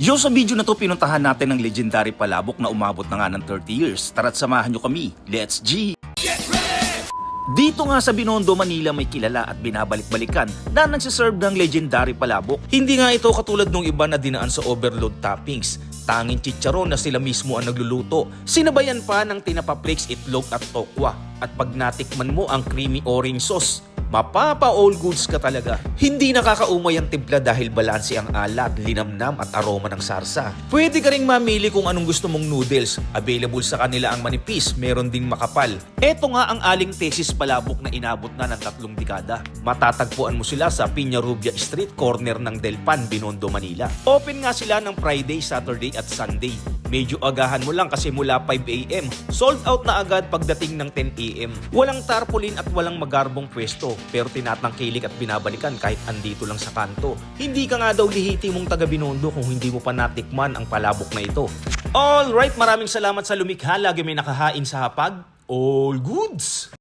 Sa video na to, pinuntahan natin ng legendary palabok na umabot na nga ng 30 years. Tara't samahan nyo kami. Let's G! Dito nga sa Binondo, Manila may kilala at binabalik-balikan na nagsiserve ng legendary palabok. Hindi nga ito katulad nung iba na dinaan sa overload toppings. Tanging chicharon na sila mismo ang nagluluto. Sinabayan pa ng tinapa-flakes, itlog at tokwa. At pag natikman mo ang creamy orange sauce, mapapa all goods ka talaga. Hindi nakakaumay ang timpla dahil balanse ang alat, linamnam at aroma ng sarsa. Pwede ka ring mamili kung anong gusto mong noodles. Available sa kanila ang manipis, meron ding makapal. Eto nga ang aling tesis palabok na inabot na ng 3 dekada. Matatagpuan mo sila sa Piñarubia Street, corner ng Delpan, Binondo, Manila. Open nga sila ng Friday, Saturday at Sunday. Medyo agahan mo lang kasi mula 5 AM, sold out na agad pagdating ng 10 AM. Walang tarpaulin at walang magarbong pwesto, pero tinatangkilik at binabalikan kahit andito lang sa kanto. Hindi ka nga daw lihiti mong taga Binondo kung hindi mo pa natikman ang palabok na ito. Alright, maraming salamat sa lumikha. Lagi may nakahain sa hapag. All goods!